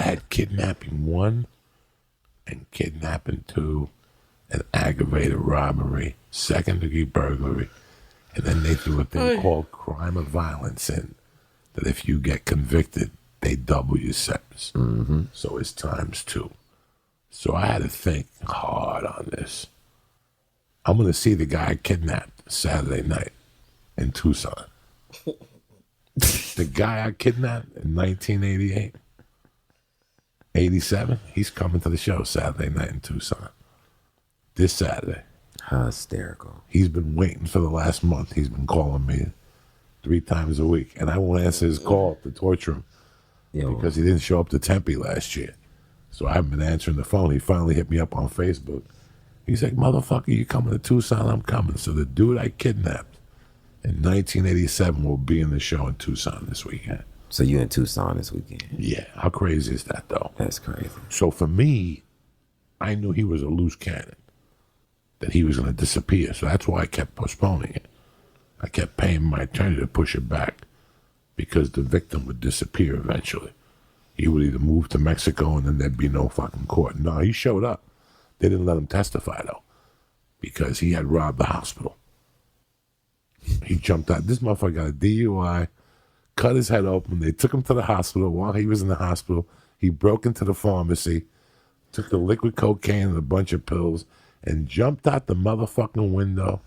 had Kidnapping 1 and Kidnapping 2 and aggravated robbery, second-degree burglary, and then they threw a thing called crime of violence in, that if you get convicted, they double your sentence. Mm-hmm. So it's ×2. So I had to think hard on this. I'm going to see the guy I kidnapped Saturday night in Tucson. The guy I kidnapped in 1988, 87, he's coming to the show Saturday night in Tucson. This Saturday. Hysterical. He's been waiting for the last month. He's been calling me 3 times a week, and I won't answer his call at the Courtroom because he didn't show up to Tempe last year. So I haven't been answering the phone. He finally hit me up on Facebook. He's like, motherfucker, you coming to Tucson? I'm coming. So the dude I kidnapped in 1987 will be in the show in Tucson this weekend. So you in Tucson this weekend? Yeah. How crazy is that, though? That's crazy. So for me, I knew he was a loose cannon, that he was going to disappear. So that's why I kept postponing it. I kept paying my attorney to push it back because the victim would disappear eventually. He would either move to Mexico and then there'd be no fucking court. No, he showed up. They didn't let him testify, though, because he had robbed the hospital. He jumped out. This motherfucker got a DUI, cut his head open. They took him to the hospital. While he was in the hospital, he broke into the pharmacy, took the liquid cocaine and a bunch of pills, and jumped out the motherfucking window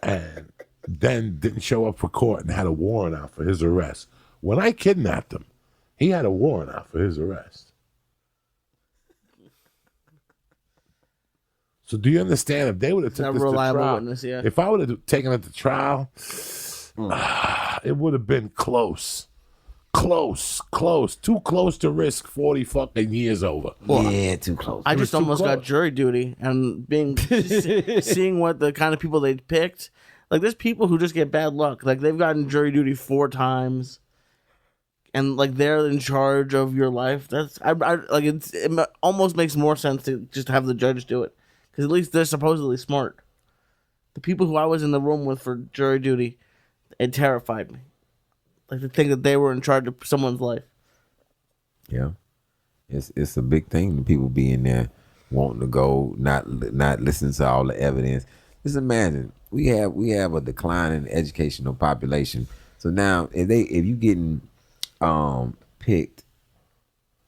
and then didn't show up for court and had a warrant out for his arrest. When I kidnapped him, he had a warrant out for his arrest. So do you understand? If they would have taken this to trial, witness, yeah. if I would have taken it to trial, it would have been close. Too close to risk 40 fucking years over. Yeah, too close. I just almost got jury duty, and seeing what the kind of people they picked. Like, there's people who just get bad luck. Like, they've gotten jury duty 4 times, and like they're in charge of your life. That's I like it almost makes more sense to just have the judge do it, because at least they're supposedly smart. The people who I was in the room with for jury duty, it terrified me. Like, to think that they were in charge of someone's life. Yeah, it's a big thing. The people being there, wanting to go, not listening to all the evidence. Just imagine we have a decline in the educational population. So now if you getting picked,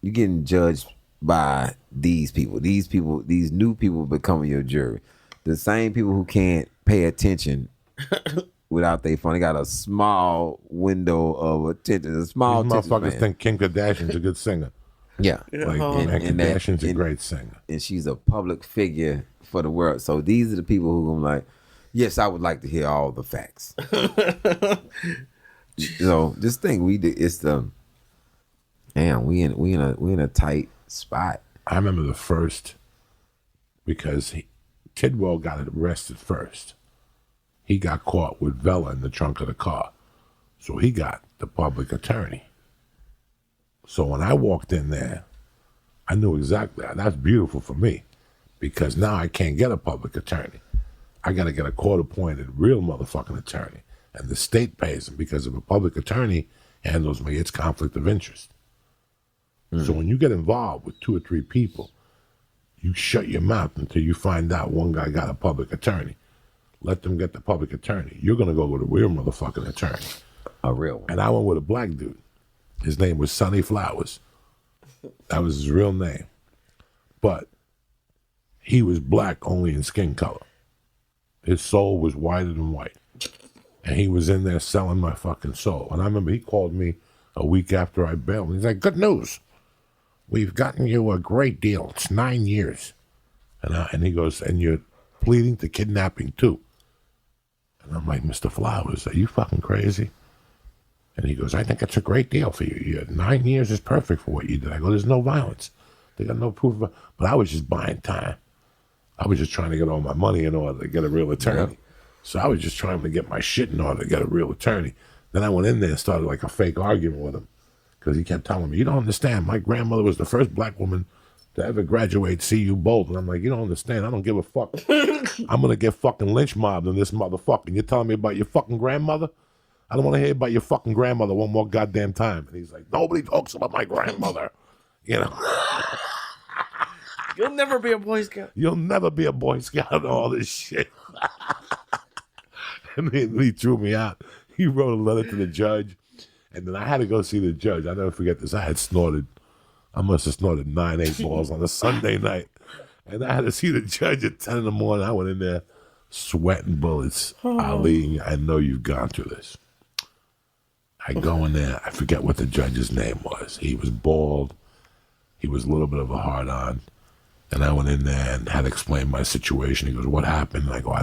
you're getting judged by these new people becoming your jury. The same people who can't pay attention without their phone. They got a small window of attention. These motherfuckers think Kim Kardashian's a good singer. Yeah. Like, and Kardashian's a great singer. And she's a public figure for the world. So these are the people who are like, yes, I would like to hear all the facts. So this thing we did, it's the damn, we in a tight spot. I remember the first, because Tidwell got arrested first. He got caught with Vela in the trunk of the car. So he got the public attorney. So when I walked in there, I knew exactly. That's beautiful for me, because now I can't get a public attorney. I got to get a court-appointed real motherfucking attorney. And the state pays him, because if a public attorney handles me, it's conflict of interest. So when you get involved with 2 or 3 people, you shut your mouth until you find out one guy got a public attorney. Let them get the public attorney. You're going to go with a real motherfucking attorney. A real one. And I went with a black dude. His name was Sonny Flowers. That was his real name. But he was black only in skin color. His soul was whiter than white. And he was in there selling my fucking soul. And I remember he called me a week after I bailed. He's like, good news. We've gotten you a great deal. It's 9 years. And he goes, and you're pleading to kidnapping too. And I'm like, Mr. Flowers, are you fucking crazy? And he goes, I think it's a great deal for you. 9 years is perfect for what you did. I go, there's no violence. They got no proof of it. But I was just buying time. I was just trying to get all my money in order to get a real attorney. Yeah. So I was just trying to get my shit in order to get a real attorney. Then I went in there and started like a fake argument with him, because he kept telling me, you don't understand. My grandmother was the first black woman to ever graduate CU Bold. And I'm like, you don't understand. I don't give a fuck. I'm going to get fucking lynch mobbed in this motherfucker. And you're telling me about your fucking grandmother? I don't want to hear about your fucking grandmother one more goddamn time. And he's like, nobody talks about my grandmother. You know, You'll never be a Boy Scout. you'll never be a Boy Scout and all this shit. And then he threw me out. He wrote a letter to the judge, and then I had to go see the judge. I never forget this. I must have snorted 9 8 balls on a Sunday night, and I had to see the judge at 10 in the morning. I went in there sweating bullets. Ali, I know you've gone through this. I go in there. I forget what the judge's name was. He was bald. He was a little bit of a hard-on. And I went in there and had to explain my situation. He goes, what happened? I go,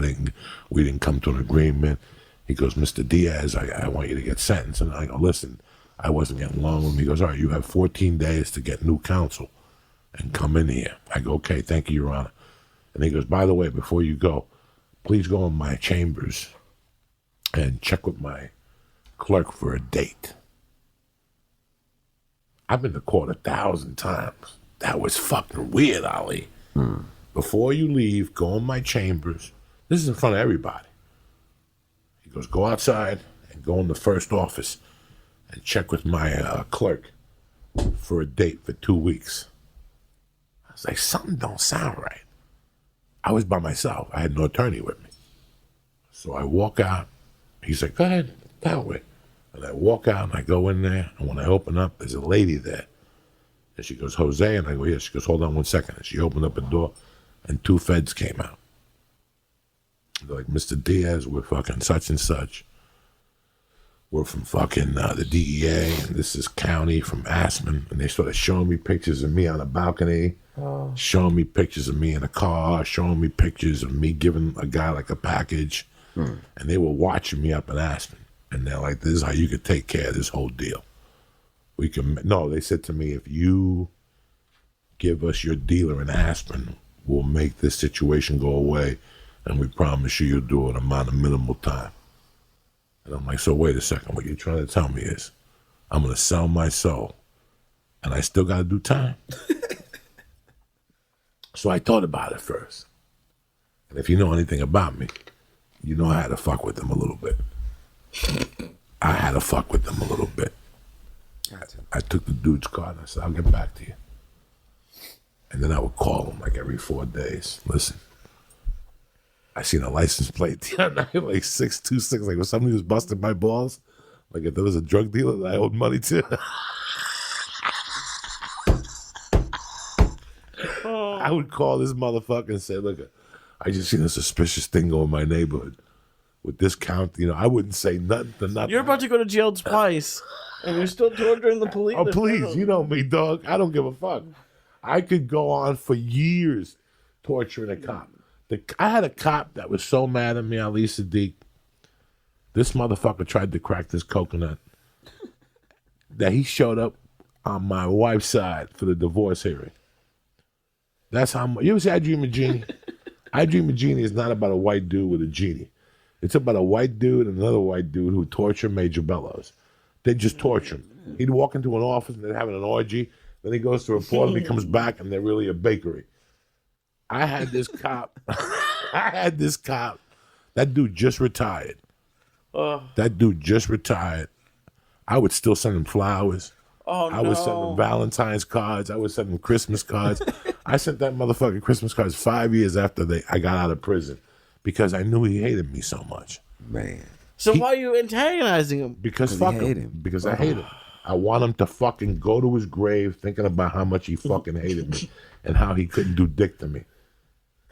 we didn't come to an agreement. He goes, Mr. Diaz, I want you to get sentenced. And I go, listen, I wasn't getting along with him. He goes, all right, you have 14 days to get new counsel and come in here. I go, okay, thank you, Your Honor. And he goes, by the way, before you go, please go in my chambers and check with my clerk for a date. I've been to court 1,000 times. That was fucking weird, Ali. Before you leave, go in my chambers. This is in front of everybody. He goes, go outside and go in the first office and check with my clerk for a date for 2 weeks. I was like, something don't sound right. I was by myself. I had no attorney with me. So I walk out. He's like, go ahead, that way. And I walk out and I go in there. And when I open up, there's a lady there. And she goes, Jose? And I go, yeah. She goes, hold on 1 second. And she opened up a door and 2 feds came out. They're like, Mr. Diaz, we're fucking such and such. We're from fucking the DEA, and this is county from Aspen. And they started showing me pictures of me on a balcony, showing me pictures of me in a car, showing me pictures of me giving a guy like a package. And they were watching me up in Aspen. And they're like, this is how you could take care of this whole deal. They said to me, if you give us your dealer in Aspen, we'll make this situation go away, and we promise you'll do it in a minimal time. And I'm like, so wait a second, what you're trying to tell me is I'm going to sell my soul, and I still got to do time? So I thought about it first. And if you know anything about me, you know I had to fuck with them a little bit. I took the dude's card and I said, I'll get back to you. And then I would call him like every 4 days. Listen, I seen a license plate the other night, like 626, like when somebody was busting my balls, like if there was a drug dealer that I owed money to. I would call this motherfucker and say, look, I just seen a suspicious thing go in my neighborhood. With this count, I wouldn't say nothing to nothing. You're about to go to jail twice, and you're still torturing the police. Oh, please, you know me, dog. I don't give a fuck. I could go on for years torturing a cop. I had a cop that was so mad at me, Ali Siddiq. This motherfucker tried to crack this coconut that he showed up on my wife's side for the divorce hearing. That's how much. You ever say I Dream of Genie? I Dream of Genie is not about a white dude with a genie. It's about a white dude and another white dude who torture Major Bellows. They just torture him. He'd walk into an office and they're having an orgy. Then he goes to report and he comes back and they're really a bakery. I had this cop. That dude just retired. I would still send him flowers. I would send him Valentine's cards. I would send him Christmas cards. I sent that motherfucker Christmas cards 5 years after I got out of prison because I knew he hated me so much. Man. So why are you antagonizing him? Because fuck him. Because I hate him. I want him to fucking go to his grave thinking about how much he fucking hated me and how he couldn't do dick to me.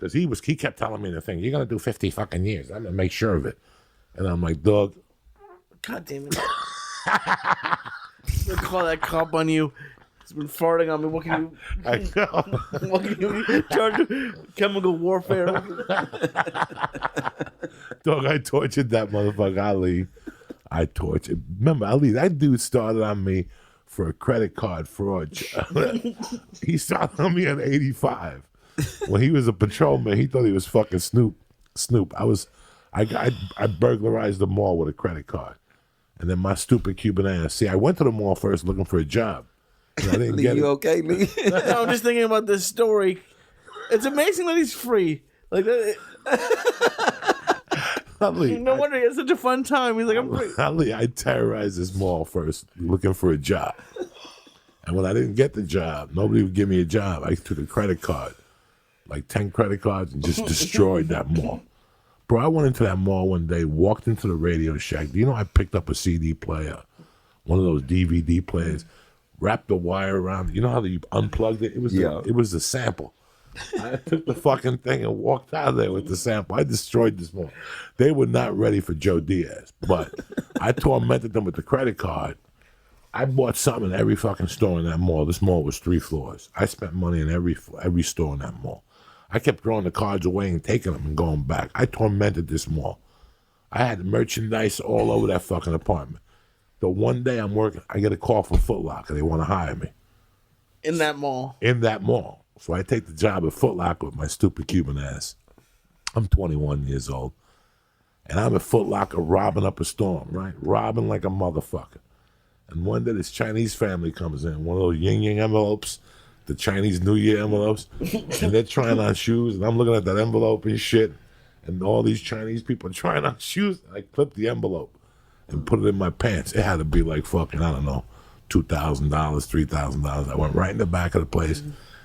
Because he kept telling me the thing, you're going to do 50 fucking years. I'm going to make sure of it. And I'm like, dog. God damn it. They call that cop on you. He's been farting on me. What can you? I know. What can you charge of chemical warfare? Dog, I tortured that motherfucker, Ali. Remember, Ali, that dude started on me for a credit card fraud. He started on me at 85. When he was a patrolman, he thought he was fucking Snoop. I burglarized the mall with a credit card. And then my stupid Cuban ass. See, I went to the mall first looking for a job. And I didn't Lee, get you it. okay, Lee? No, I'm just thinking about this story. It's amazing that he's free. Like that. Ali, No wonder he had such a fun time. He's like, I'm free. Ali, I terrorized this mall first looking for a job. And when I didn't get the job, nobody would give me a job. I took a credit card, like 10 credit cards, and just destroyed that mall. Bro, I went into that mall one day, walked into the Radio Shack. Do you know I picked up a CD player, one of those DVD players, wrapped the wire around it. You know how you unplugged it? It was the sample. I took the fucking thing and walked out of there with the sample. I destroyed this mall. They were not ready for Joe Diaz, but I tormented them with the credit card. I bought something in every fucking store in that mall. This mall was 3 floors. I spent money in every store in that mall. I kept throwing the cards away and taking them and going back. I tormented this mall. I had merchandise all over that fucking apartment. The one day I'm working, I get a call from Foot Locker. They want to hire me. In that mall? In that mall. So I take the job at Foot Locker with my stupid Cuban ass. I'm 21 years old. And I'm at Foot Locker robbing up a storm, right? Robbing like a motherfucker. And one day this Chinese family comes in, one of those yin-yang envelopes, the Chinese New Year envelopes, and they're trying on shoes, and I'm looking at that envelope and shit, and all these Chinese people are trying on shoes. I clipped the envelope and put it in my pants. It had to be like fucking, I don't know, $2,000, $3,000. I went right in the back of the place,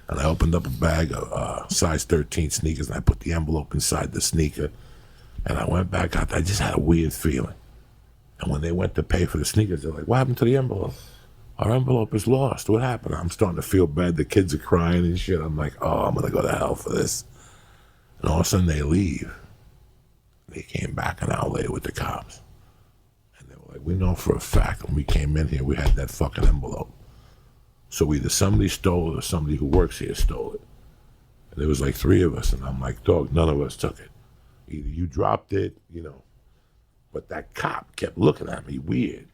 and I opened up a bag of size 13 sneakers, and I put the envelope inside the sneaker, and I went back out. I just had a weird feeling. And when they went to pay for the sneakers, they're like, what happened to the envelope? Our envelope is lost. What happened? I'm starting to feel bad. The kids are crying and shit. I'm like, oh, I'm going to go to hell for this. And all of a sudden they leave. They came back an hour later with the cops. And they were like, we know for a fact when we came in here, we had that fucking envelope. So either somebody stole it or somebody who works here stole it. And there was like 3 of us. And I'm like, dog, none of us took it. Either you dropped it, you know. But that cop kept looking at me weird.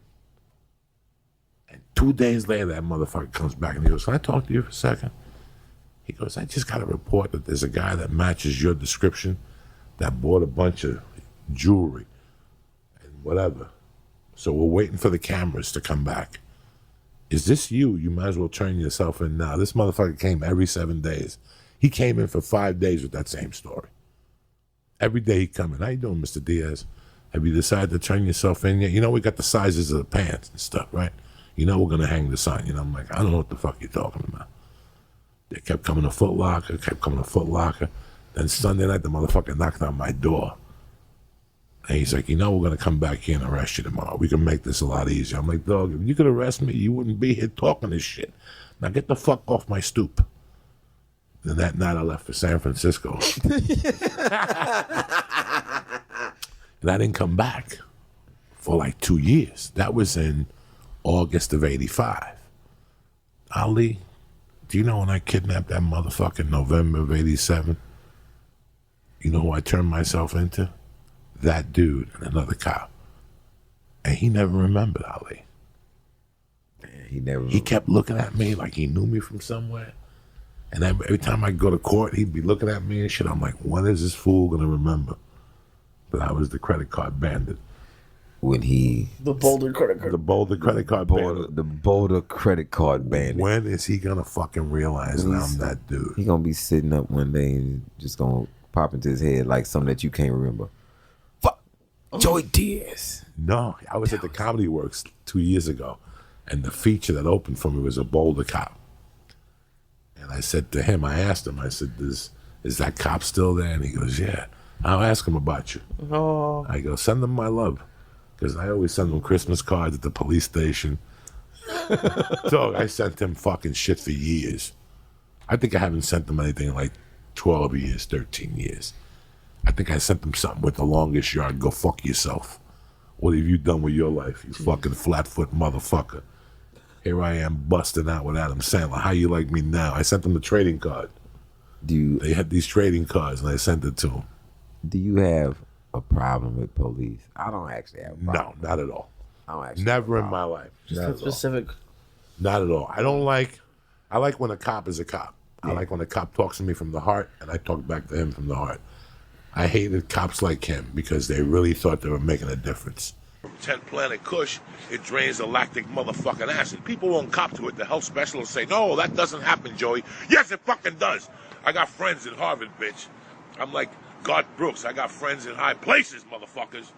And 2 days later, that motherfucker comes back and he goes, can I talk to you for a second? He goes, I just got a report that there's a guy that matches your description that bought a bunch of jewelry and whatever. So we're waiting for the cameras to come back. Is this you? You might as well turn yourself in now. This motherfucker came every 7 days. He came in for 5 days with that same story. Every day he'd come in. How you doing, Mr. Diaz? Have you decided to turn yourself in yet? You know, we got the sizes of the pants and stuff, right? You know, we're going to hang the sign. You know, I'm like, I don't know what the fuck you're talking about. They kept coming to Foot Locker, Then Sunday night, the motherfucker knocked on my door. And he's like, you know, we're going to come back here and arrest you tomorrow. We can make this a lot easier. I'm like, dog, if you could arrest me, you wouldn't be here talking this shit. Now get the fuck off my stoop. Then that night I left for San Francisco. And I didn't come back for like 2 years. That was in August of 85. Ali, do you know when I kidnapped that motherfucker in November of 87? You know who I turned myself into? That dude and another cop. And he never remembered, Ali. He kept looking at me like he knew me from somewhere. And every time I go to court, he'd be looking at me and shit. I'm like, when is this fool going to remember that I was the credit card bandit? The Boulder credit card. The Boulder credit card bandit. The Boulder credit card bandit. When is he going to fucking realize that I'm that dude? He going to be sitting up one day and just going to pop into his head like something that you can't remember. Fuck, Joey Diaz. No, I was at the Comedy Works 2 years ago, and the feature that opened for me was a Boulder cop. And I said to him, I asked him, I said, is that cop still there? And he goes, yeah. I'll ask him about you. Oh. I go, send him my love. Because I always send him Christmas cards at the police station. So I sent him fucking shit for years. I think I haven't sent him anything in like 12 years, 13 years. I think I sent him something with the longest yard. Go fuck yourself. What have you done with your life, you fucking flat-foot motherfucker? Here I am busting out with Adam Sandler. How you like me now? I sent him the trading card. They had these trading cards, and I sent it to him. Do you have a problem with police? I don't actually have a problem. No, not at all. I don't actually Never in my life. Just not a specific. Not at all. I like when a cop is a cop. Yeah. I like when a cop talks to me from the heart, and I talk back to him from the heart. I hated cops like him because they really thought they were making a difference. From 10 Planet Kush, it drains the lactic motherfucking acid. People won't cop to it. The health specialists say, no, that doesn't happen, Joey. Yes, it fucking does. I got friends at Harvard, bitch. I'm like Garth Brooks. I got friends in high places, motherfuckers.